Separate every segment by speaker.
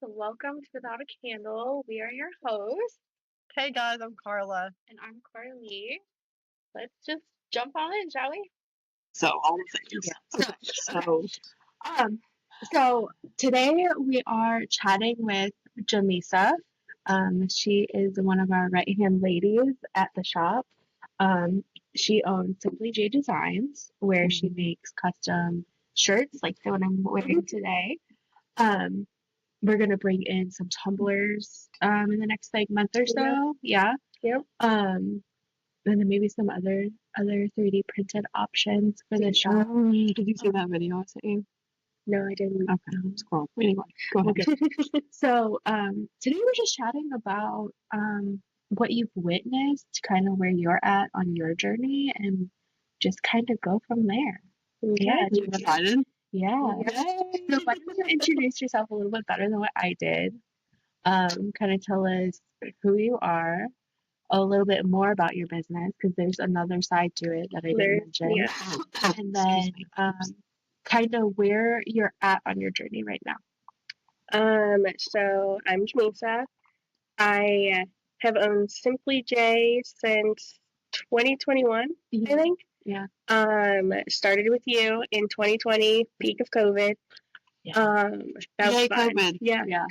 Speaker 1: Welcome to Without a Candle. We are your hosts,
Speaker 2: Hey guys, I'm Carla.
Speaker 1: and I'm Karlie. Let's just jump on in, shall we?
Speaker 2: So all the things.
Speaker 1: So today we are chatting with Jamesa. She is one of our right-hand ladies at the shop. She owns Simply J Designs, where she makes custom shirts like the one I'm wearing today. We're gonna bring in some tumblers in the next month or so. Yeah.
Speaker 2: Yep.
Speaker 1: And then maybe some other 3D printed options for the shop.
Speaker 2: Did you see that video I sent you?
Speaker 1: No, I didn't.
Speaker 2: Okay, it's cool. Anyway, go ahead.
Speaker 1: Okay. So today we're just chatting about what you've witnessed, kind of where you're at on your journey, and just kind of go from there.
Speaker 2: Okay.
Speaker 1: Yeah.
Speaker 2: You excited?
Speaker 1: Yeah.
Speaker 2: Yay.
Speaker 1: So why don't you introduce yourself a little bit better than what I did? Kind of tell us who you are, a little bit more about your business, because there's another side to it that I didn't mention.
Speaker 2: Yeah.
Speaker 1: And then kind of where you're at on your journey right now.
Speaker 3: So I'm Jamesa. I have owned Simply J since 2021, I think.
Speaker 1: Yeah.
Speaker 3: Started with you in 2020, peak of COVID.
Speaker 1: Yeah.
Speaker 3: That was
Speaker 2: Yay,
Speaker 3: fun.
Speaker 2: COVID.
Speaker 3: Yeah.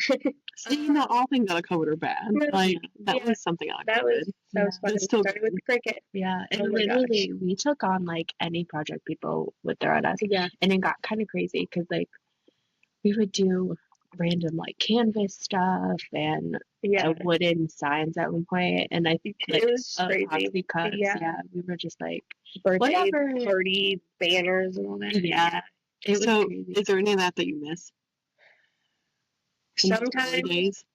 Speaker 2: See, not all things out of COVID are bad.
Speaker 3: No.
Speaker 2: Like that
Speaker 3: Yeah.
Speaker 2: was something out of
Speaker 3: That
Speaker 2: COVID.
Speaker 3: was fun.
Speaker 2: It's still
Speaker 3: Started with
Speaker 2: good.
Speaker 3: the cricket.
Speaker 1: Yeah. And
Speaker 3: Oh my
Speaker 1: literally, we took on any project people would throw at us.
Speaker 3: Yeah.
Speaker 1: And it got kind of crazy because we would do random canvas stuff and wooden signs at one point, and I think
Speaker 3: it was crazy.
Speaker 1: epoxy cups. Yeah, we were just
Speaker 3: birthday
Speaker 1: whatever.
Speaker 3: Party banners and all that.
Speaker 1: Yeah, it was
Speaker 2: So,
Speaker 1: crazy.
Speaker 2: is there any of that you miss?
Speaker 3: Sometimes,
Speaker 2: days?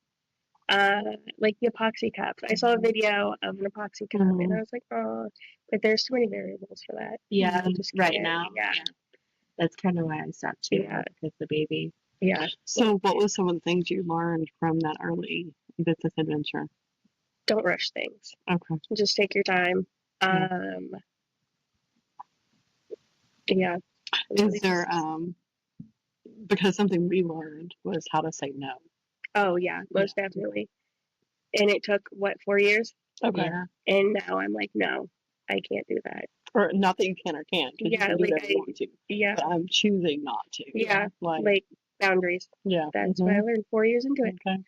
Speaker 3: like the epoxy cups. I saw a video of an epoxy cup, and I was like, oh, but there's too many variables for that.
Speaker 1: Yeah,
Speaker 3: just
Speaker 1: right now.
Speaker 3: Yeah.
Speaker 1: That's kind of why I stopped too.
Speaker 3: Yeah.
Speaker 1: Because the baby.
Speaker 3: Yeah.
Speaker 2: So, what was some of the things you learned from that early business adventure?
Speaker 3: Don't rush things.
Speaker 2: Okay.
Speaker 3: Just take your time. Yeah.
Speaker 2: Is there because something we learned was how to say no.
Speaker 3: Oh yeah, most definitely. And it took 4 years?
Speaker 2: Okay.
Speaker 1: Yeah.
Speaker 3: And now I'm like, no, I can't do that.
Speaker 2: Or not that you can or can't, because you can do whatever you want to.
Speaker 3: Yeah.
Speaker 2: But I'm choosing not to.
Speaker 3: Yeah. Like boundaries.
Speaker 2: Yeah.
Speaker 3: That's what I learned 4 years into it.
Speaker 2: Okay.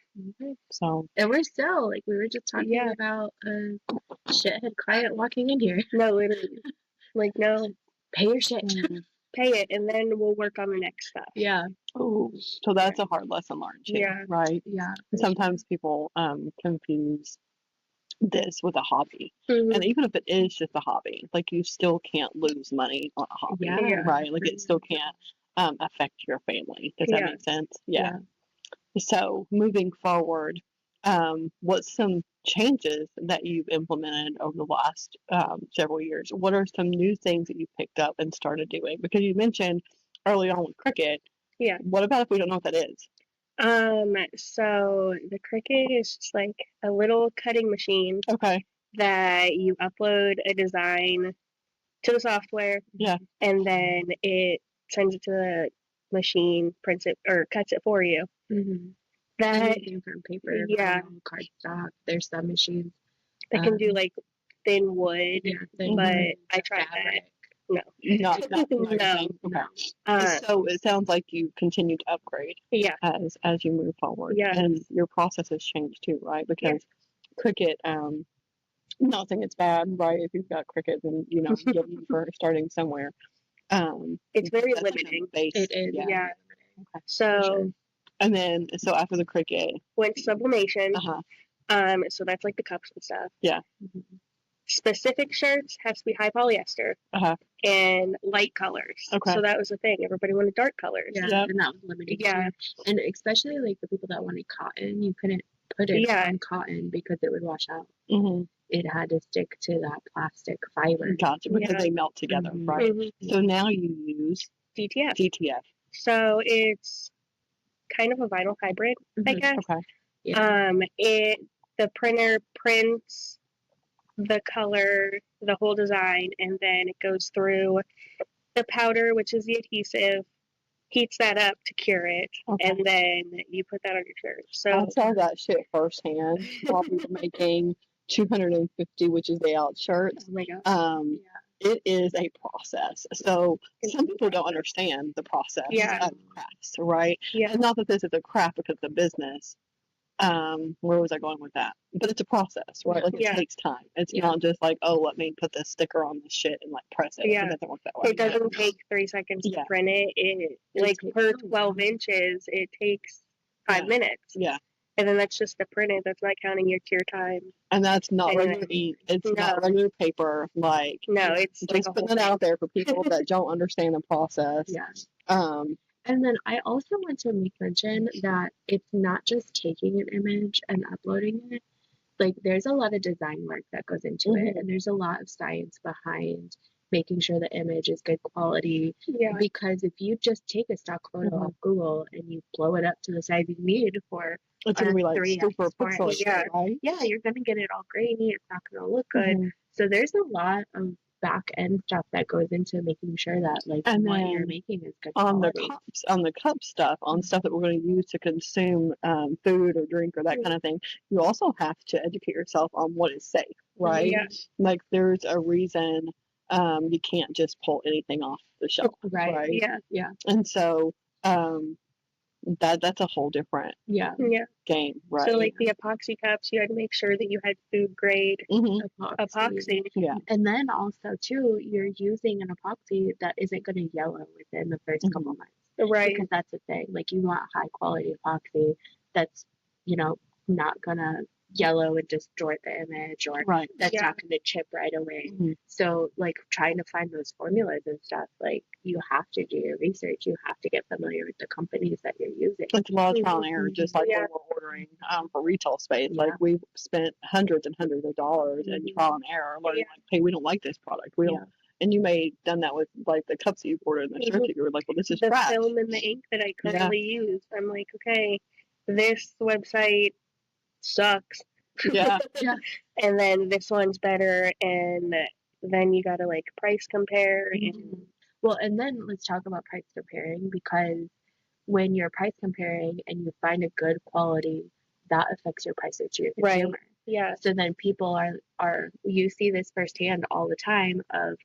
Speaker 2: So.
Speaker 1: And we're still we were just talking about a shithead client walking in here.
Speaker 3: No, literally. No.
Speaker 1: Pay your shit.
Speaker 3: Pay it, and then we'll work on the next stuff.
Speaker 1: Yeah.
Speaker 2: Oh, so that's a hard lesson learned too, right?
Speaker 1: Yeah.
Speaker 2: Sometimes people confuse this with a hobby,
Speaker 3: Mm-hmm.
Speaker 2: and even if it is just a hobby, you still can't lose money on a hobby, right? It still can't affect your family. Does that make sense? Yeah. So moving forward, what's some changes that you've implemented over the last several years? What are some new things that you picked up and started doing? Because you mentioned early on with Cricut.
Speaker 3: Yeah.
Speaker 2: What about if we don't know what that is?
Speaker 3: So the Cricut is just a little cutting machine.
Speaker 2: Okay.
Speaker 3: That you upload a design to the software.
Speaker 2: Yeah.
Speaker 3: And then it sends it to the machine, prints it or cuts it for you.
Speaker 1: Mm-hmm.
Speaker 3: That
Speaker 1: anything from paper, cardstock. There's some machines
Speaker 3: that can do thin wood. Yeah, but I tried that. No.
Speaker 2: Not
Speaker 3: no.
Speaker 2: Okay. So it sounds like you continue to upgrade.
Speaker 3: Yeah.
Speaker 2: As you move forward.
Speaker 3: Yeah.
Speaker 2: And your process has changed too, right? Because Cricut, not saying it's bad, right? If you've got Cricut, then good for starting somewhere.
Speaker 3: It's very limiting.
Speaker 1: It is.
Speaker 3: Yeah.
Speaker 2: Okay.
Speaker 3: So.
Speaker 2: And then, so after the Cricut,
Speaker 3: went to sublimation. So that's the cups and stuff.
Speaker 2: Yeah.
Speaker 3: Mm-hmm. Specific shirts have to be high polyester and light colors.
Speaker 2: Okay.
Speaker 3: So that was the thing. Everybody wanted dark colors.
Speaker 1: Yeah, and that was limited.
Speaker 3: Yeah.
Speaker 1: And especially the people that wanted cotton, you couldn't put it on cotton because it would wash out.
Speaker 2: Mm-hmm.
Speaker 1: It had to stick to that plastic fiber.
Speaker 2: Gotcha, because they melt together, right? Mm-hmm. So now you use DTF.
Speaker 3: So it's kind of a vinyl hybrid, I guess.
Speaker 2: Okay.
Speaker 1: Yeah.
Speaker 3: The printer prints the color, the whole design, and then it goes through the powder, which is the adhesive, heats that up to cure it,
Speaker 2: Okay.
Speaker 3: and then you put that on your shirt.
Speaker 2: I
Speaker 3: So
Speaker 2: saw that shit firsthand while we were making 250, which is day out shirts.
Speaker 3: oh my god,
Speaker 2: It is a process. So some people don't understand the process of crafts, right?
Speaker 3: yeah,
Speaker 2: And not that this is a craft because it's a business. Where was I going with that? But it's a process, right? Like it
Speaker 3: Yeah.
Speaker 2: takes time. It's not just like, oh, let me put this sticker on this shit and like press it.
Speaker 3: Yeah.
Speaker 2: It doesn't work that way.
Speaker 3: It doesn't take 3 seconds to
Speaker 2: Yeah.
Speaker 3: print it. It like
Speaker 1: takes
Speaker 3: per
Speaker 1: so
Speaker 3: 12
Speaker 1: long.
Speaker 3: inches, it takes 5 minutes.
Speaker 2: Yeah.
Speaker 3: And then that's just to print it. That's not counting your cure time.
Speaker 2: And that's not
Speaker 3: And
Speaker 2: regular ink. It's
Speaker 3: no.
Speaker 2: not regular paper. Like,
Speaker 3: No, it's
Speaker 2: just
Speaker 3: like a
Speaker 2: putting
Speaker 3: whole
Speaker 2: it
Speaker 3: thing.
Speaker 2: out there for people that don't understand the process.
Speaker 1: Yeah.
Speaker 2: Um,
Speaker 1: And then I also want to make mention that it's not just taking an image and uploading it. Like there's a lot of design work that goes into it, and there's a lot of science behind making sure the image is good quality.
Speaker 3: Yeah.
Speaker 1: Because if you just take a stock photo off Google and you blow it up to the size you need for
Speaker 2: it's gonna be like
Speaker 1: 3x,
Speaker 2: super
Speaker 1: 4x,
Speaker 2: pixelated, right?
Speaker 1: yeah, you're gonna get it all grainy. It's not gonna look good. So there's a lot of back end stuff that goes into making sure that like
Speaker 2: And
Speaker 1: what
Speaker 2: then
Speaker 1: you're making is good
Speaker 2: on
Speaker 1: quality.
Speaker 2: the cup stuff, on stuff that we're going to use to consume food or drink or that kind of thing, you also have to educate yourself on what is safe, right?
Speaker 3: Yeah.
Speaker 2: Like there's a reason you can't just pull anything off the shelf, right?
Speaker 3: Yeah.
Speaker 1: Yeah.
Speaker 2: And so that's a whole different
Speaker 3: Yeah.
Speaker 2: game, right?
Speaker 3: So like the epoxy cups, you had to make sure that you had food grade epoxy.
Speaker 2: Yeah.
Speaker 1: And then also too, you're using an epoxy that isn't going to yellow within the first couple months.
Speaker 3: Right.
Speaker 1: Because that's the thing. Like you want high quality epoxy that's, you know, not gonna yellow and distort the image, or that's not gonna chip right away. So like trying to find those formulas and stuff, like you have to do your research. You have to get familiar with the companies that you're using.
Speaker 2: It's a lot of trial and error, just like when we're ordering for retail space. Like we've spent hundreds and hundreds of dollars in trial and error, learning like, hey, we don't like this product. We don't. And you may have done that with like the cups that you ordered and the shirts that you were like, well, this is
Speaker 3: the
Speaker 2: trash.
Speaker 3: film and the ink that I currently use. I'm like, okay, this website sucks.
Speaker 2: Yeah.
Speaker 3: And then this one's better, and then you gotta like price compare. And
Speaker 1: well, and then let's talk about price comparing, because when you're price comparing and you find a good quality, that affects your prices to your consumer.
Speaker 3: Yeah.
Speaker 1: So then people are you see this firsthand all the time of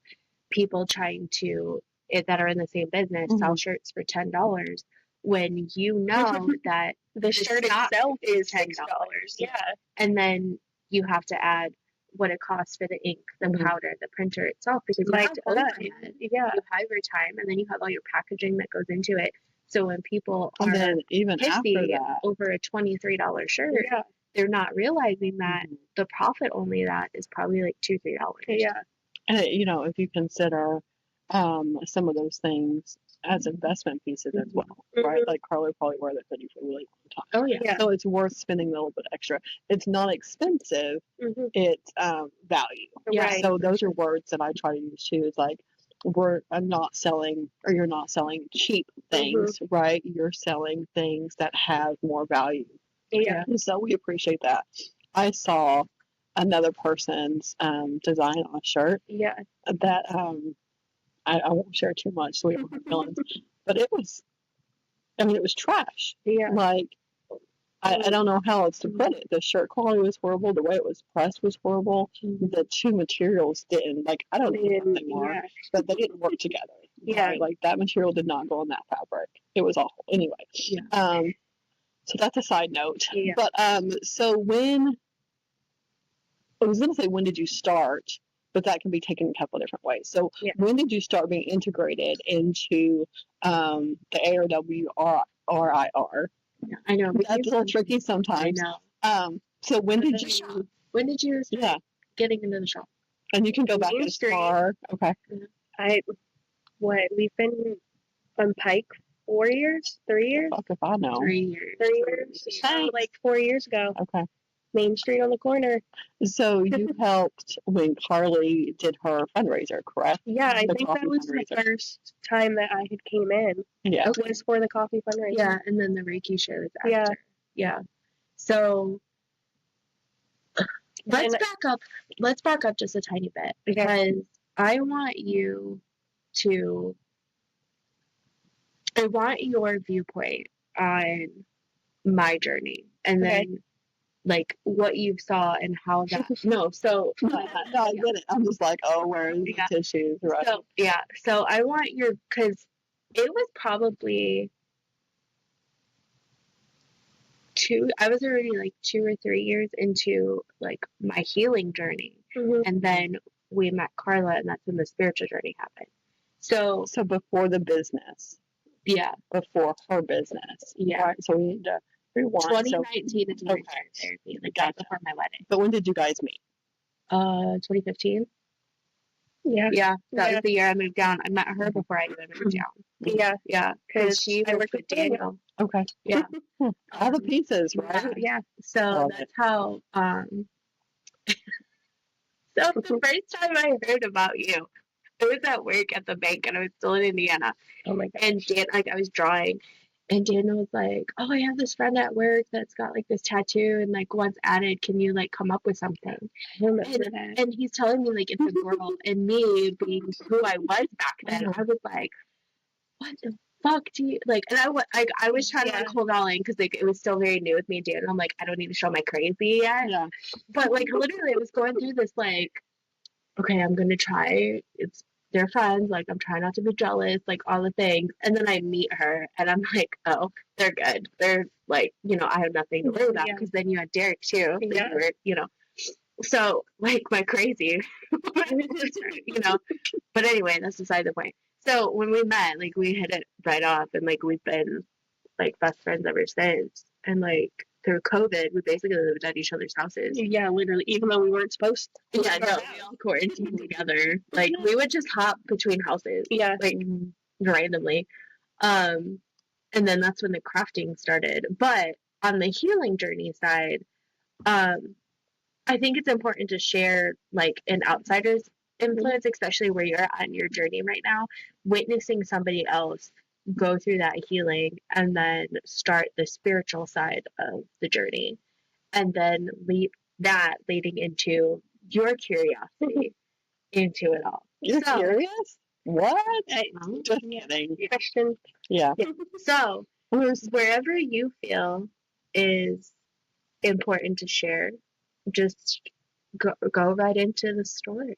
Speaker 1: people trying to that are in the same business sell shirts for $10 when you know that
Speaker 3: the shirt itself is $6. Yeah.
Speaker 1: And then you have to add what it costs for the ink, the powder, the printer itself, because you have overhead, you have overtime, and then you have all your packaging that goes into it. So when people are
Speaker 2: even
Speaker 1: pissy over a $23 shirt, they're not realizing that the profit only that is probably like $2-3.
Speaker 3: Yeah.
Speaker 2: And you know, if you consider some of those things as investment pieces as well, right? Like Karlie probably wore that hoodie for a really long time.
Speaker 1: Oh yeah.
Speaker 2: So it's worth spending a little bit extra. It's not expensive. It's value.
Speaker 3: Right.
Speaker 2: So those are words that I try to use too. It's like I'm not selling, or you're not selling cheap things, right? You're selling things that have more value.
Speaker 3: Yeah.
Speaker 2: And so we appreciate that. I saw another person's design on a shirt.
Speaker 3: Yeah.
Speaker 2: That I won't share too much so we don't have feelings. But it was trash.
Speaker 3: Yeah.
Speaker 2: Like I don't know how else to put it. The shirt quality was horrible. The way it was pressed was horrible. The two materials didn't, like, I don't know what they were, but they didn't work together.
Speaker 3: Yeah.
Speaker 2: Right? Like that material did not go on that fabric. It was awful. Anyway.
Speaker 1: Yeah.
Speaker 2: So that's a side note.
Speaker 3: Yeah.
Speaker 2: But so I was going to say, when did you start? But that can be taken a couple of different ways. So when did you start being integrated into the ARW-RIR?
Speaker 1: Yeah, I know.
Speaker 2: That's a little tricky sometimes.
Speaker 1: I know.
Speaker 2: So when did you
Speaker 1: start getting into the shop?
Speaker 2: And you can go back as far. Okay.
Speaker 3: We've been on Pike 4 years, 3 years?
Speaker 2: Fuck if I know.
Speaker 1: 3 years.
Speaker 3: 3 years. So like 4 years ago.
Speaker 2: Okay.
Speaker 3: Main Street on the corner.
Speaker 2: So you helped when Karlie did her fundraiser, correct?
Speaker 3: Yeah, I think that was the first time that I had came in.
Speaker 2: Yeah.
Speaker 3: It was for the coffee fundraiser.
Speaker 1: Yeah, and then the Reiki shows after. Yeah. So let's back up just a tiny bit, because I want you to I want your viewpoint on my journey, and then like what you saw and how that. No,
Speaker 2: I get it. I'm just like, oh, where is the tissues? Right.
Speaker 1: So I want your, because it was probably I was already like 2 or 3 years into like my healing journey, and then we met Carla, and that's when the spiritual journey happened. So
Speaker 2: before the business.
Speaker 1: Yeah.
Speaker 2: Before her business.
Speaker 1: Yeah.
Speaker 2: Right. So we need to rewind.
Speaker 1: 2019 is when I started therapy, like right before my wedding.
Speaker 2: But when did you guys meet?
Speaker 1: 2015. Yeah, that was the year I moved down. I met her before I even moved down. Yeah, because she worked with Daniel.
Speaker 2: Okay.
Speaker 1: Yeah.
Speaker 2: All the pieces, right?
Speaker 1: Yeah. So that's how. So the first time I heard about you, I was at work at the bank, and I was still in Indiana.
Speaker 3: Oh my god.
Speaker 1: And Dan, like, I was drawing, and Daniel was like, "Oh, I have this friend at work that's got like this tattoo, and like once added, can you like come up with something?"
Speaker 3: I remember that.
Speaker 1: And he's telling me like it's a girl, and me being who I was back then, I was like, "What the fuck do you like?" And I was trying to like hold on, because like it was still very new with me and Daniel. I'm like, I don't need to show my crazy yet.
Speaker 2: Yeah.
Speaker 1: But like literally, I was going through this like, okay, I'm gonna try. They're friends. Like, I'm trying not to be jealous. Like, all the things. And then I meet her, and I'm like, oh, they're good. They're like, I have nothing to worry about, because then you had Derek too. So you were, So like my crazy, But anyway, that's beside the point. So when we met, like we hit it right off, and like we've been like best friends ever since. And like through COVID, we basically lived at each other's houses.
Speaker 3: Yeah, literally, even though we weren't supposed to.
Speaker 1: Yeah, no, we all quarantined together. Like we would just hop between houses.
Speaker 3: Yeah.
Speaker 1: Like randomly. And then that's when the crafting started. But on the healing journey side, I think it's important to share like an outsider's influence, especially where you're at in your journey right now, witnessing somebody else go through that healing and then start the spiritual side of the journey, and then leading into your curiosity into it all.
Speaker 2: You're curious? What? Just kidding.
Speaker 3: Question.
Speaker 2: Yeah.
Speaker 1: So wherever you feel is important to share, just go right into the story.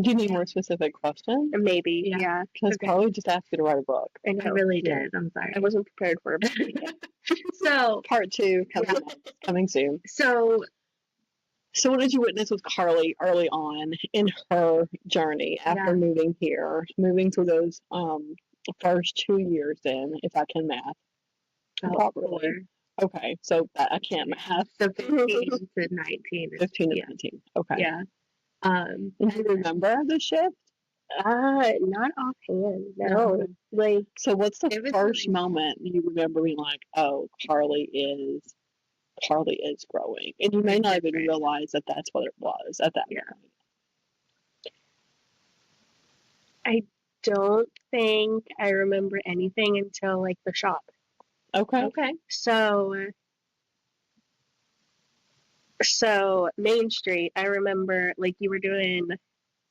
Speaker 2: Do you need more specific questions?
Speaker 3: Maybe, yeah.
Speaker 2: Because Karlie just asked you to write a book.
Speaker 1: I really did. I'm sorry.
Speaker 3: I wasn't prepared for it.
Speaker 1: So
Speaker 2: part 2 coming soon.
Speaker 1: So
Speaker 2: what did you witness with Karlie early on in her journey after moving here, moving through those first 2 years then, if I can math properly? Okay, so I can't math.
Speaker 1: So 15 to 19.
Speaker 2: 15 to 19. Okay.
Speaker 1: Yeah.
Speaker 2: Do you remember the shift?
Speaker 3: Not offhand. No. Like,
Speaker 2: so what's the first moment you remember being like, oh, Karlie is growing, and you may not even realize that that's what it was at that point.
Speaker 3: I don't think I remember anything until like the shop.
Speaker 2: Okay.
Speaker 3: So Main Street, I remember like you were doing,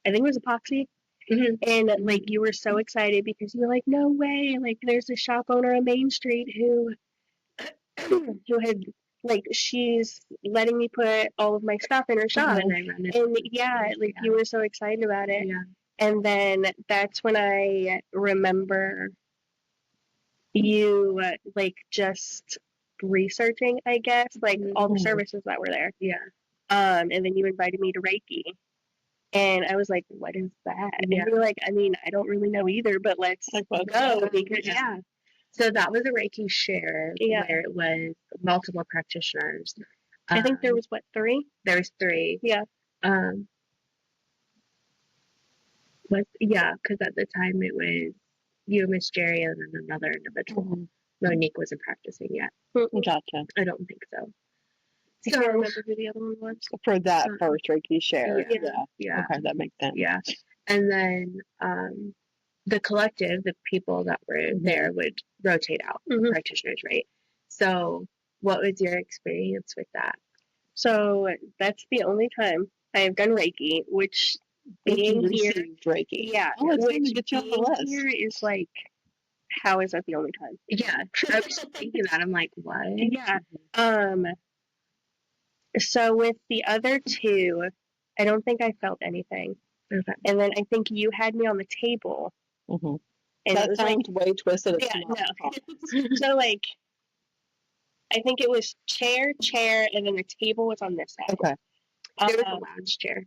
Speaker 3: I think it was epoxy, and like you were so excited because you were like, no way, like there's a shop owner on Main Street who had like, she's letting me put all of my stuff in her shop, and you were so excited about it. And then that's when I remember you like just researching, I guess, like all the services that were there. And then you invited me to Reiki, and I was like, what is that? And you were like, I mean, I don't really know either, but let's go, because
Speaker 1: so that was a Reiki share where it was multiple practitioners.
Speaker 3: I think there was 3?
Speaker 1: There was 3. Because at the time it was you, Miss Jerry, and then another individual. Monique wasn't practicing yet.
Speaker 2: Gotcha.
Speaker 1: I don't think so.
Speaker 3: I can't remember who the other one was.
Speaker 2: For that first Reiki share.
Speaker 1: Yeah.
Speaker 2: Okay, that makes sense.
Speaker 1: Yeah. And then the collective, the people that were there would rotate out, practitioners, right? So what was your experience with that?
Speaker 3: So that's the only time I have done Reiki, which being here,
Speaker 2: Reiki.
Speaker 3: which
Speaker 2: get you on the list.
Speaker 3: Here is like how is that the only time?
Speaker 1: Yeah. I was just thinking that. I'm like, what?
Speaker 3: Yeah. So with the other two, I don't think I felt anything.
Speaker 1: Okay.
Speaker 3: And then I think you had me on the table.
Speaker 2: Mm-hmm.
Speaker 3: And
Speaker 2: That
Speaker 3: it was
Speaker 2: sounds way twisted.
Speaker 3: yeah, no. So like, I think it was chair, and then the table was on this side.
Speaker 2: Okay.
Speaker 1: There was a lounge chair.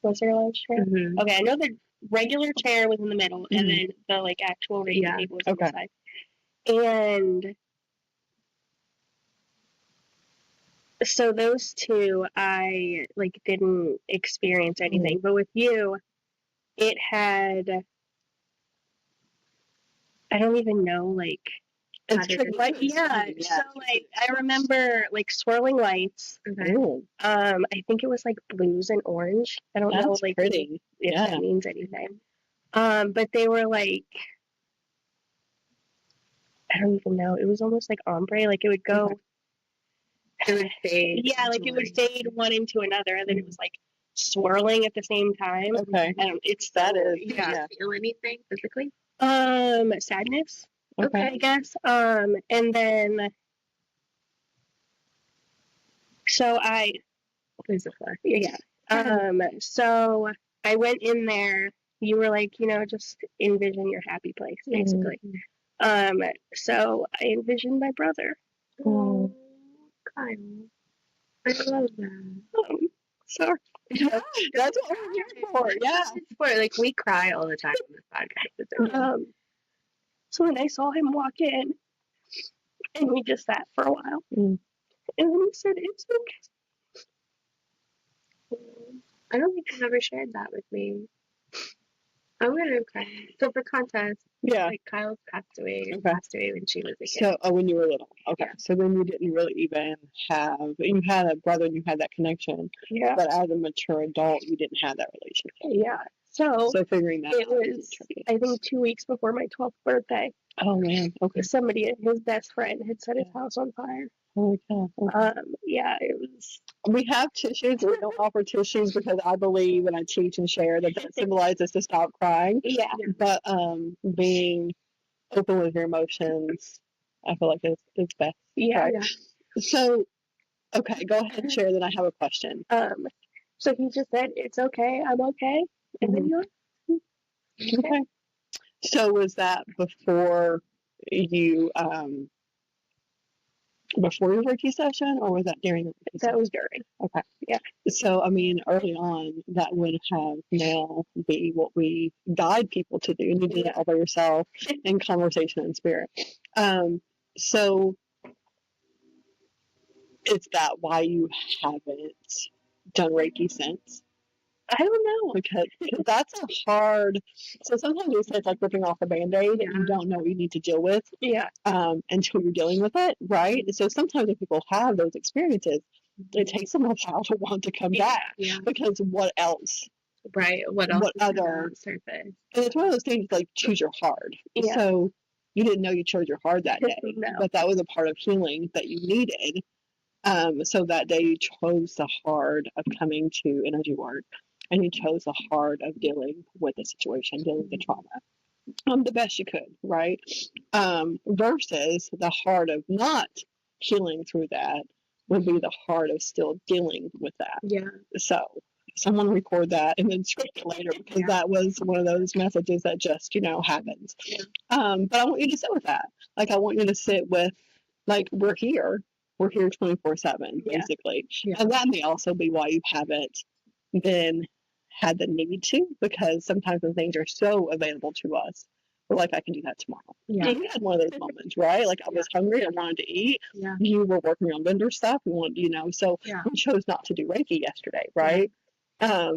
Speaker 3: Was there a lounge chair?
Speaker 1: Mm-hmm.
Speaker 3: Okay, I know the regular chair was in the middle, and then the like actual Reiki table was on the side. And so those two, I like didn't experience anything, but with you, it had. I don't even know like.
Speaker 2: It's tricky.
Speaker 3: Yeah. So like I remember like swirling lights.
Speaker 1: Okay.
Speaker 3: I think it was like blues and orange. I don't know like
Speaker 2: pretty.
Speaker 3: if that means anything. But they were like I don't even know. It was almost like ombre. Like it would go.
Speaker 1: Okay. It would fade.
Speaker 3: Yeah, like it would fade one into another, and then it was like swirling at the same time.
Speaker 2: Okay.
Speaker 3: And it's
Speaker 2: that is.
Speaker 1: Did you feel anything physically?
Speaker 3: Sadness.
Speaker 2: Okay.
Speaker 3: I guess. And then. So I.
Speaker 1: There's a flash.
Speaker 3: Yeah. So I went in there. You were like, just envision your happy place, basically. So I envisioned my brother.
Speaker 1: Oh, Kyle. I love that.
Speaker 3: Sorry.
Speaker 2: Yeah, that's what we're here for. Yeah.
Speaker 1: It's for, like, we cry all the time on this podcast. It's okay.
Speaker 3: So when I saw him walk in, and we just sat for a while, and then he said, "It's okay."
Speaker 1: I don't think you've ever shared that with me. I'm gonna cry. So for context, like Kyle passed away when she was a kid.
Speaker 2: So when you were little. Okay. Yeah. So then you didn't really even you had a brother and you had that connection. Yeah. But as a mature adult, you didn't have that relationship.
Speaker 3: Yeah. So
Speaker 2: figuring that
Speaker 3: it was I think 2 weeks before my 12th birthday.
Speaker 2: Oh man. Okay.
Speaker 3: Somebody, his best friend, had set his house on fire.
Speaker 2: Oh my God.
Speaker 3: Yeah, it was.
Speaker 2: We have tissues. We don't offer tissues because I believe, and I teach and share that symbolizes to stop crying.
Speaker 3: Yeah.
Speaker 2: But being open with your emotions, I feel like it's best.
Speaker 3: Yeah.
Speaker 2: Right?
Speaker 3: Yeah.
Speaker 2: So, okay, go ahead and share. Then I have a question.
Speaker 3: So he just said, "It's okay. I'm okay," and then you're
Speaker 2: okay. So was that before you before your Reiki session, or was that during the Reiki session?
Speaker 3: That was during.
Speaker 2: Okay.
Speaker 3: Yeah.
Speaker 2: So, I mean, early on, that would have now be what we guide people to do. And you do that all by yourself in conversation and spirit. So, is that why you haven't done Reiki since?
Speaker 3: I don't know.
Speaker 2: Because that's a hard. So sometimes we say it's like ripping off a Band-Aid that you don't know what you need to deal with.
Speaker 3: Yeah.
Speaker 2: Until you're dealing with it, right? So sometimes when people have those experiences, it takes them a while to want to come back. Yeah. Because what else?
Speaker 1: Right. What else?
Speaker 2: What other
Speaker 1: surface?
Speaker 2: And it's one of those things like choose your hard.
Speaker 3: Yeah.
Speaker 2: So you didn't know you chose your hard that day,
Speaker 3: No.
Speaker 2: but that was a part of healing that you needed. So that day you chose the hard of coming to energy work, and you chose the hard of dealing with the situation, dealing with the trauma, the best you could, right? Versus the hard of not healing through that would be the hard of still dealing with that.
Speaker 1: Yeah.
Speaker 2: So someone record that and then script it later, because that was one of those messages that just, happens. Yeah. But I want you to sit with that. Like, I want you to sit with, like, we're here 24/7, basically. Yeah. And that may also be why you haven't been had the need to, because sometimes when things are so available to us, we're like, I can do that tomorrow. Yeah. You had one of those moments, right? Like, I was hungry, I wanted to eat. Yeah. You were working on vendor stuff, so we chose not to do Reiki yesterday, right? Yeah.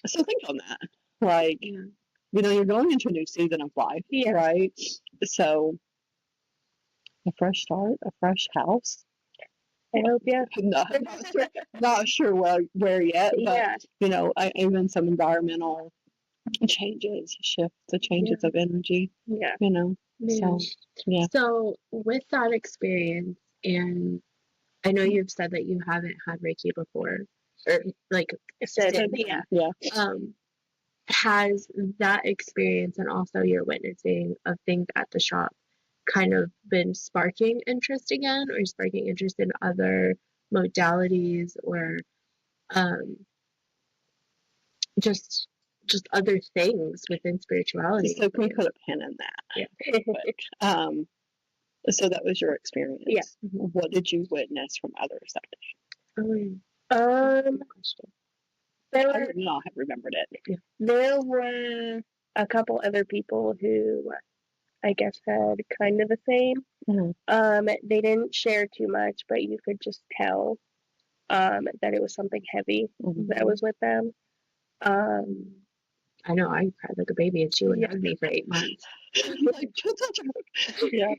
Speaker 2: So think on that. Like, you're going into a new season of life, right? So a fresh start, a fresh house.
Speaker 3: I hope, yeah.
Speaker 2: Not sure where yet, but, even some environmental changes, shifts, the changes of energy. Yeah. So, yeah.
Speaker 1: So, with that experience, and I know you've said that you haven't had Reiki before, or like,
Speaker 3: yeah.
Speaker 1: has that experience and also your witnessing of things at the shop kind of been sparking interest again, or sparking interest in other modalities, or just other things within spirituality?
Speaker 2: So can we put a pin in that?
Speaker 3: Yeah.
Speaker 2: Quick? So that was your experience.
Speaker 3: Yeah.
Speaker 2: What did you witness from others that day?
Speaker 1: Good question.
Speaker 2: I would not have remembered it.
Speaker 1: Yeah.
Speaker 3: There were a couple other people who I guess had kind of the same.
Speaker 2: Mm-hmm.
Speaker 3: They didn't share too much, but you could just tell that it was something heavy that was with them.
Speaker 1: I know I cried like a baby, and she would hug me for 8 months.
Speaker 2: Yeah.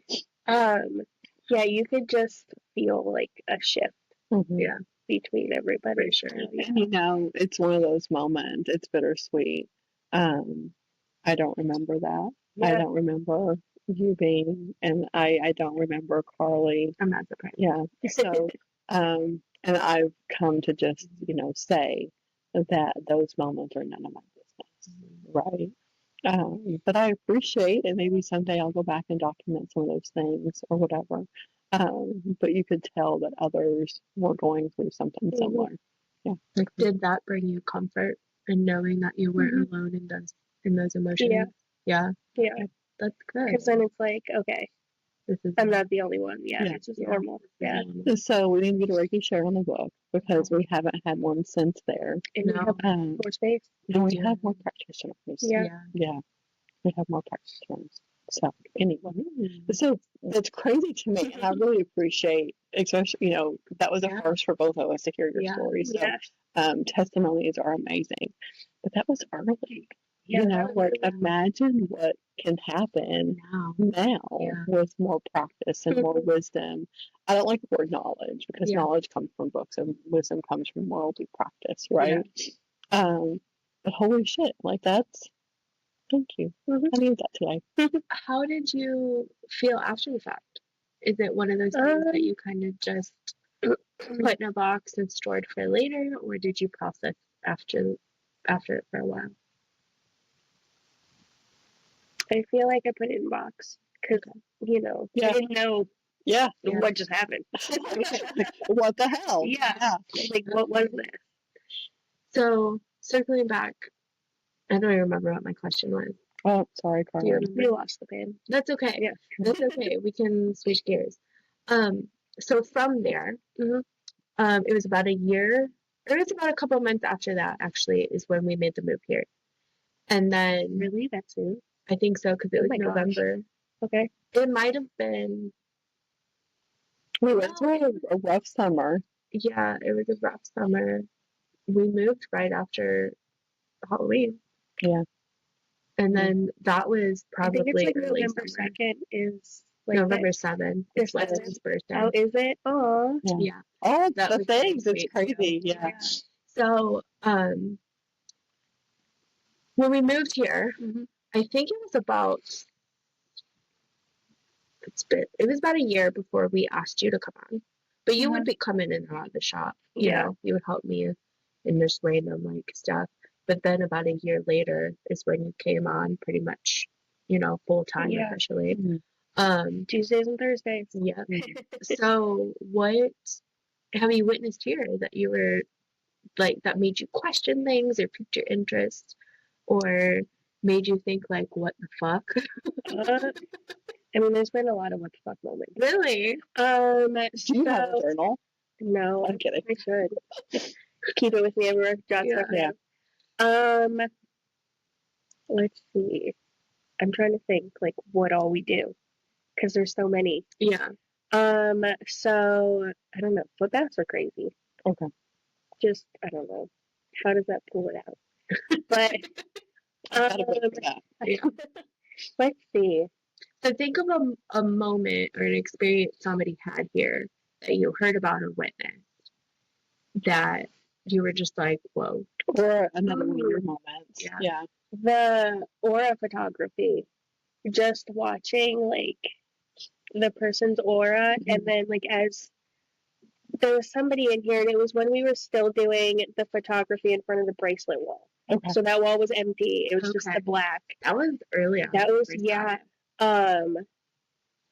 Speaker 3: Yeah, you could just feel like a shift.
Speaker 1: Yeah.
Speaker 3: Between everybody.
Speaker 1: For sure.
Speaker 2: And it's one of those moments. It's bittersweet. I don't remember that. Yeah. I don't remember you being, and I don't remember Karlie.
Speaker 1: I'm not surprised.
Speaker 2: Yeah. So, and I've come to just, say that those moments are none of my business. Right. But I appreciate, and maybe someday I'll go back and document some of those things or whatever. But you could tell that others were going through something similar. Yeah.
Speaker 1: Like, did that bring you comfort in knowing that you weren't alone in those emotions? Yeah. That's good.
Speaker 3: Because then it's like, okay, I'm not the only one. Yeah. This is normal. Yeah.
Speaker 2: So we need to get a Reiki share on the book because we haven't had one since there.
Speaker 3: And we have more space.
Speaker 2: And we have more practitioners. Yeah. We have more practitioners. So anyway, so that's crazy to me, and I really appreciate, especially that was a first for both of us to hear your stories. So testimonies are amazing, but that was early. Imagine what can happen now with more practice and more wisdom. I don't like the word knowledge because knowledge comes from books and wisdom comes from worldly practice, right? But holy shit, that's. Thank you. I need that today.
Speaker 1: How did you feel after the fact? Is it one of those things that you kind of just put in a box and stored for later, or did you process after it for a while?
Speaker 3: I feel like I put it in a box because, I didn't know what just happened.
Speaker 2: What the hell?
Speaker 3: Yeah. Like, what was this?
Speaker 1: So, circling back, I don't even remember what my question was.
Speaker 2: Oh, sorry, Karlie.
Speaker 3: You lost the pin.
Speaker 1: That's okay. Yeah. That's okay. We can switch gears. So from there, it was about a year, or it was about a couple of months after that, actually, is when we made the move here. And then...
Speaker 3: Really? That soon?
Speaker 1: I think so, because it was November.
Speaker 3: Gosh. Okay.
Speaker 1: It might have been...
Speaker 2: We went through a rough summer.
Speaker 1: Yeah, it was a rough summer. We moved right after Halloween.
Speaker 3: Yeah.
Speaker 1: And then that was probably
Speaker 3: I think it's like
Speaker 1: early
Speaker 3: November
Speaker 1: summer.
Speaker 3: 2nd is like
Speaker 1: November 7th. It's Weston's birthday.
Speaker 3: Oh, is it? Oh.
Speaker 1: Yeah.
Speaker 2: Oh, that the things. It's crazy. Yeah.
Speaker 1: So, when we moved here, I think it was about a year before we asked you to come on. But you would be coming in and out of the shop. You know, you would help me in this random stuff. But then about a year later is when you came on pretty much, full time officially.
Speaker 3: Tuesdays and Thursdays.
Speaker 1: Yeah. So what have you witnessed here that you were that made you question things or piqued your interest or made you think what the fuck?
Speaker 3: There's been a lot of what the fuck moments.
Speaker 1: Really?
Speaker 2: Do you have a journal?
Speaker 3: No.
Speaker 2: I'm kidding.
Speaker 3: I should. Keep it with me everywhere.
Speaker 2: Yeah.
Speaker 3: Let's see. I'm trying to think what all we do because there's so many.
Speaker 1: Yeah.
Speaker 3: So I don't know. Foot baths are crazy.
Speaker 2: Okay.
Speaker 3: Just I don't know. How does that pull it out? But let's see.
Speaker 1: So think of a moment or an experience somebody had here that you heard about or witnessed that you were just whoa.
Speaker 2: Or another weird moment. Yeah.
Speaker 3: The aura photography. Just watching the person's aura and then as there was somebody in here and it was when we were still doing the photography in front of the bracelet wall.
Speaker 2: Okay.
Speaker 3: So that wall was empty. It was just the black.
Speaker 1: That was early on.
Speaker 3: That was, yeah.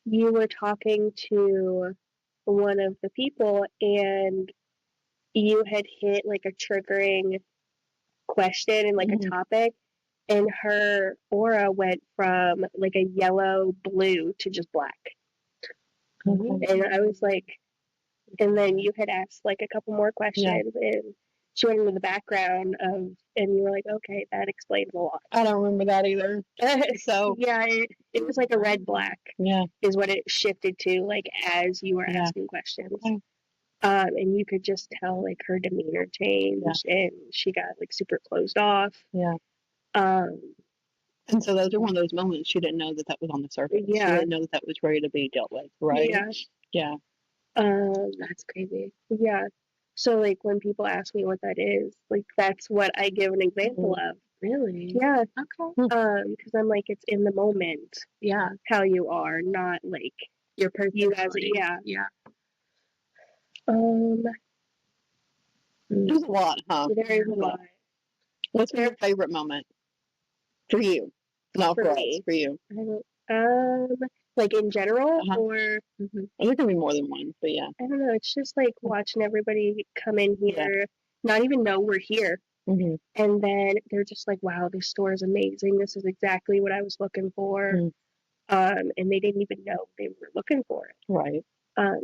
Speaker 3: You were talking to one of the people and you had hit like a triggering question and like a topic, and her aura went from like a yellow blue to just black. And I was like, and then you had asked like a couple more questions, and she went into the background of, and you were like, okay, that explains a lot.
Speaker 2: I don't remember that either. So
Speaker 3: yeah, it was like a red black.
Speaker 2: Yeah.
Speaker 3: Is what it shifted to, like as you were asking questions.
Speaker 2: Okay.
Speaker 3: And you could just tell like her demeanor changed, and she got like super closed off.
Speaker 2: Yeah. And so those are one of those moments she didn't know that that was on the surface.
Speaker 3: Yeah.
Speaker 2: She didn't know that that was ready to be dealt with, right?
Speaker 3: Yeah.
Speaker 2: Yeah.
Speaker 1: That's crazy.
Speaker 3: Yeah. So like when people ask me what that is, like that's what I give an example of.
Speaker 1: Really?
Speaker 3: Yeah.
Speaker 1: Okay.
Speaker 3: Because I'm like, it's in the moment.
Speaker 1: Yeah.
Speaker 3: How you are, not like
Speaker 1: your personality.
Speaker 3: You as yeah.
Speaker 1: Yeah.
Speaker 2: There's a lot, huh?
Speaker 3: There is a lot.
Speaker 2: What's your favorite moment for you? Not for us, for you.
Speaker 3: Like in general, or
Speaker 2: there can be more than one, but yeah.
Speaker 3: I don't know. It's just like watching everybody come in here, not even know we're here, and then they're just like, "Wow, this store is amazing. This is exactly what I was looking for," and they didn't even know they were looking for it.
Speaker 2: Right.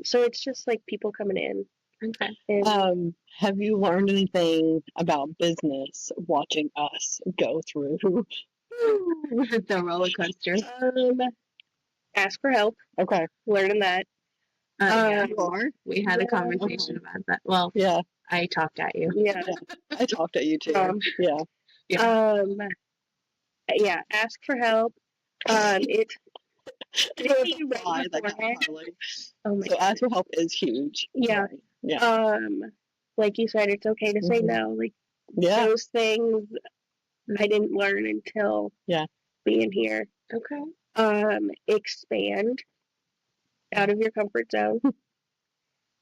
Speaker 3: So it's just like people coming in.
Speaker 1: Okay.
Speaker 3: And,
Speaker 2: have you learned anything about business watching us go through
Speaker 1: the roller coaster?
Speaker 3: Ask for help.
Speaker 2: Okay.
Speaker 3: Learning that.
Speaker 1: We had a conversation about that. Well,
Speaker 2: yeah.
Speaker 1: I talked at you.
Speaker 3: Yeah.
Speaker 2: I talked at you too.
Speaker 3: Yeah. Ask for help. It's
Speaker 2: Oh my so ask for help is huge.
Speaker 3: Yeah.
Speaker 2: Right. Yeah.
Speaker 3: Like you said, it's okay to say no. Like those things I didn't learn until being here.
Speaker 1: Okay.
Speaker 3: Expand out of your comfort zone.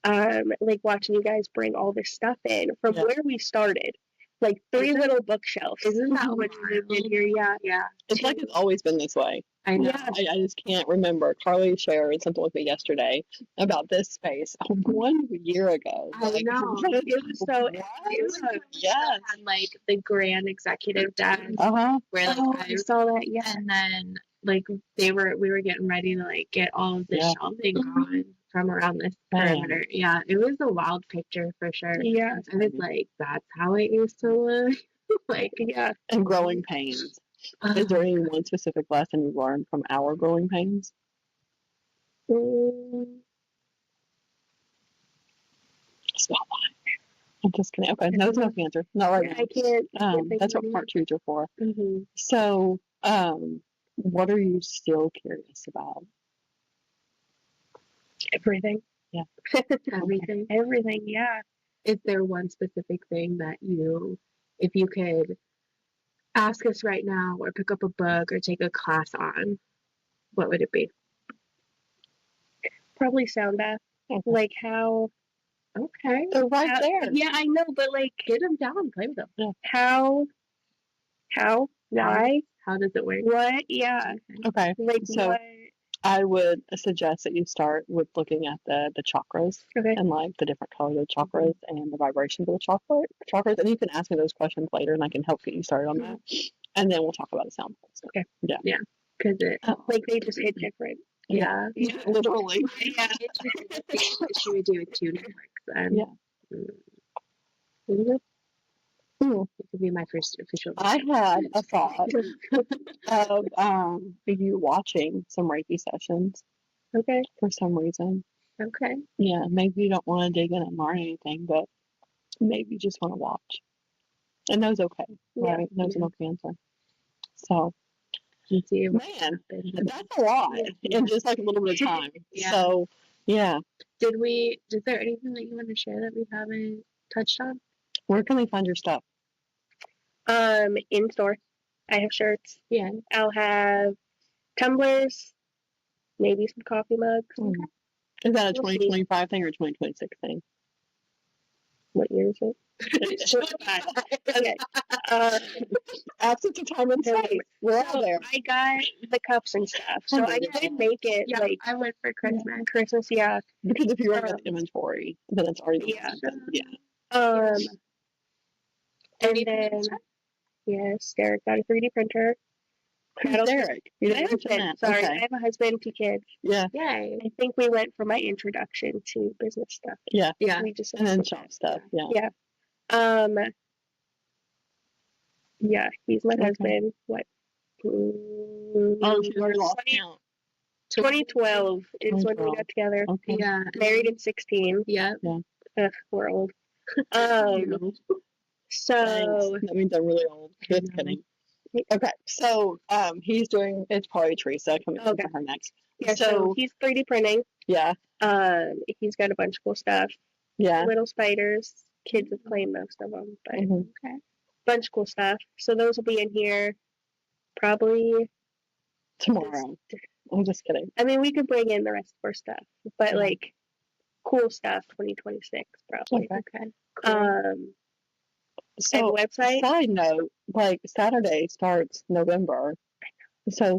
Speaker 3: Like watching you guys bring all this stuff in from where we started. Like 3 little bookshelves.
Speaker 1: Isn't that what you did here? Yeah. Yeah.
Speaker 2: It's like it's always been this way.
Speaker 1: I know.
Speaker 2: I just can't remember. Karlie shared something with me yesterday about this space 1 year ago.
Speaker 1: I know.
Speaker 3: It was so.
Speaker 1: It was had like the grand executive desk. Where like I
Speaker 3: saw that. Yeah.
Speaker 1: And then like we were getting ready to like get all of the shelving on from around this perimeter. Yeah, it was a wild picture for sure.
Speaker 3: Yeah.
Speaker 1: I was like, that's how it used to look. Like, yeah.
Speaker 2: And growing pains. Is there any one specific lesson you learned from our growing pains? I'm just kidding. Okay, no, it's no cancer. Not right now.
Speaker 3: I can't.
Speaker 2: That's what part 2s are for. So, what are you still curious about?
Speaker 3: Everything.
Speaker 2: Yeah.
Speaker 1: Everything.
Speaker 3: Everything. Yeah.
Speaker 1: Is there one specific thing that if you could ask us right now, or pick up a book, or take a class on, what would it be?
Speaker 3: Probably sound bath. Like how.
Speaker 1: Okay.
Speaker 2: They're right there.
Speaker 3: Yeah, I know, but like,
Speaker 1: get them down, play with them.
Speaker 2: Yeah.
Speaker 3: How, why,
Speaker 1: how does it work?
Speaker 3: What? Yeah.
Speaker 2: Okay.
Speaker 3: Like
Speaker 2: so
Speaker 3: what?
Speaker 2: I would suggest that you start with looking at the chakras and like the different colors of chakras and the vibrations of the chakras. And you can ask me those questions later, and I can help get you started on that. And then we'll talk about the sound pulse.
Speaker 3: Okay.
Speaker 2: Yeah.
Speaker 1: Yeah. Because
Speaker 3: like they just hit different.
Speaker 1: Yeah.
Speaker 2: Literally.
Speaker 1: Yeah. She would do a tuning works then.
Speaker 2: Yeah.
Speaker 1: It could be my first official.
Speaker 2: I had a thought of you watching some Reiki sessions.
Speaker 3: Okay.
Speaker 2: For some reason.
Speaker 1: Okay.
Speaker 2: Yeah, maybe you don't want to dig in and learn anything, but maybe you just want to watch. And those okay, right? Those are no cancer. So, man, that's a lot in just like a little bit of time. So, yeah.
Speaker 1: Is there anything that you want to share that we haven't touched on?
Speaker 2: Where can we find your stuff?
Speaker 3: In store. I have shirts.
Speaker 1: Yeah.
Speaker 3: I'll have tumblers, maybe some coffee mugs.
Speaker 2: Is that a 2025 thing or a 2026 thing?
Speaker 3: What year is it? 25. Okay.
Speaker 2: Absence of time and space. We're all
Speaker 3: So
Speaker 2: there.
Speaker 3: I got the cups and stuff. So I couldn't make it like
Speaker 1: I went for Christmas.
Speaker 3: Christmas, yeah.
Speaker 2: Because if you already got the inventory, then it's already
Speaker 3: and then yes, Derek got a 3D printer.
Speaker 2: Who's Derek? You
Speaker 3: My
Speaker 2: didn't mention
Speaker 3: husband.
Speaker 2: that.
Speaker 3: Sorry,
Speaker 2: Okay.
Speaker 3: I have a husband, 2 kids.
Speaker 2: Yeah.
Speaker 1: Yay.
Speaker 3: I think we went for my introduction to business stuff.
Speaker 2: Yeah.
Speaker 1: Yeah.
Speaker 3: We just
Speaker 2: And then shop stuff. Yeah.
Speaker 3: Yeah. Yeah, he's my husband. What?
Speaker 2: Oh, you already lost count.
Speaker 3: 2012 is when we got together.
Speaker 2: Okay.
Speaker 1: Yeah.
Speaker 3: Married in 16.
Speaker 1: Yeah.
Speaker 3: Ugh, we're old. So
Speaker 2: Thanks. That means I'm really old. Just kidding. Okay, so he's doing. It's probably Teresa coming for her next.
Speaker 3: Yeah, so he's 3D printing.
Speaker 2: Yeah.
Speaker 3: He's got a bunch of cool stuff.
Speaker 2: Yeah.
Speaker 3: Little spiders. Kids have claimed most of them, but
Speaker 1: Okay.
Speaker 3: bunch of cool stuff. So those will be in here probably
Speaker 2: tomorrow. I'm just kidding.
Speaker 3: I mean, we could bring in the rest of our stuff, but like cool stuff 2026 probably.
Speaker 1: Okay.
Speaker 3: Cool.
Speaker 2: So,
Speaker 3: and website.
Speaker 2: Side note, like Saturday starts November. So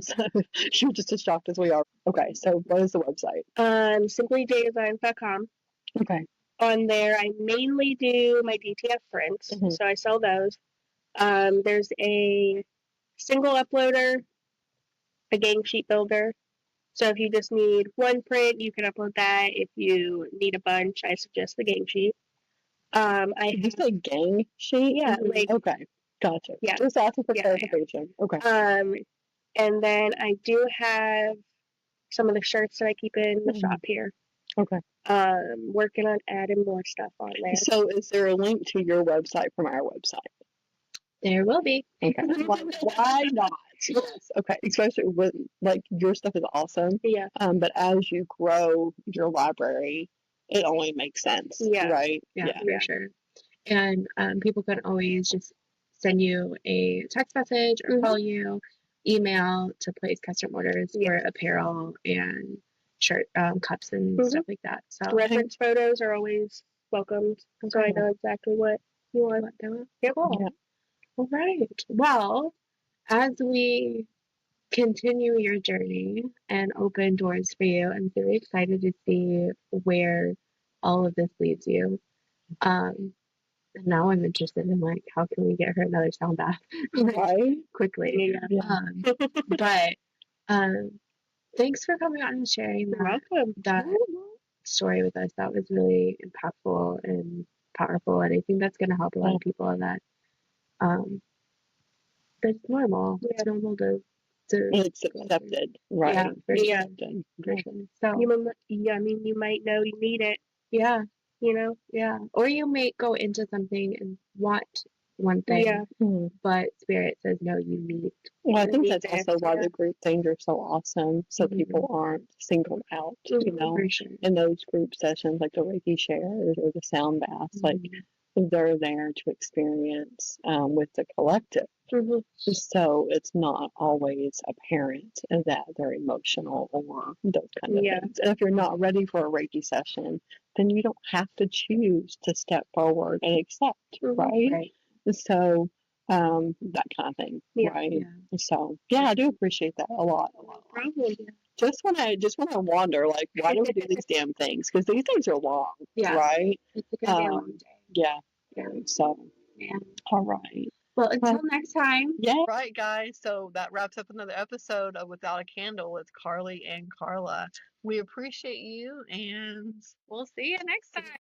Speaker 2: you're just as shocked as we are. Okay, so what is the website?
Speaker 3: simplyjdesigns.com.
Speaker 2: Okay.
Speaker 3: On there, I mainly do my DTF prints, so I sell those. There's a single uploader, a game sheet builder. So if you just need one print, you can upload that. If you need a bunch, I suggest the game sheet.
Speaker 2: Did you say gang sheet?
Speaker 3: Yeah. Like,
Speaker 2: okay. Gotcha.
Speaker 3: Yeah.
Speaker 2: Just asking for clarification. Yeah. Okay.
Speaker 3: And then I do have some of the shirts that I keep in the shop here.
Speaker 2: Okay.
Speaker 3: Working on adding more stuff on there.
Speaker 2: So is there a link to your website from our website?
Speaker 1: There will be.
Speaker 2: Okay. Why not? Yes. Okay. Especially with like your stuff is awesome.
Speaker 3: Yeah.
Speaker 2: But as you grow your library, it only makes sense.
Speaker 3: Yeah.
Speaker 2: Right.
Speaker 1: Yeah, for sure. And people can always just send you a text message or call you, email to place custom orders for apparel and shirt cups and stuff like that. So
Speaker 3: reference photos are always welcomed, so I know exactly what you want.
Speaker 1: Yep. Cool. Yeah. All right. Well, as we continue your journey and open doors for you, I'm really excited to see where all of this leads you. And now I'm interested in like how can we get her another sound bath quickly.
Speaker 3: Yeah.
Speaker 1: But thanks for coming on and sharing that story with us. That was really impactful and powerful, and I think that's going to help a lot of people that that's normal. Yeah. It's normal to
Speaker 2: it's accepted, right?
Speaker 3: Yeah, for sure. So I mean, you might know you need it.
Speaker 1: Yeah.
Speaker 3: You know?
Speaker 1: Yeah. Or you may go into something and want one thing, but Spirit says, no, you need.
Speaker 2: Well, I think that's also why the group things are so awesome. So people aren't singled out, you know, in those group sessions, like the Reiki shares or the sound baths, like they're there to experience with the collective. So it's not always apparent that they're emotional or those kind of things. And if you're not ready for a Reiki session, then you don't have to choose to step forward and accept, right? So that kind of thing, right? Yeah. So I do appreciate that a lot.
Speaker 3: Probably.
Speaker 2: Just when I wonder, like, why do we do these damn things? Because these things are long, right?
Speaker 1: It's gonna be a long day.
Speaker 2: Yeah. So, all right.
Speaker 1: Well, until next time.
Speaker 2: Yeah. Right, guys. So that wraps up another episode of Without a Candle with Karlie and Carla. We appreciate you, and
Speaker 1: we'll see you next time.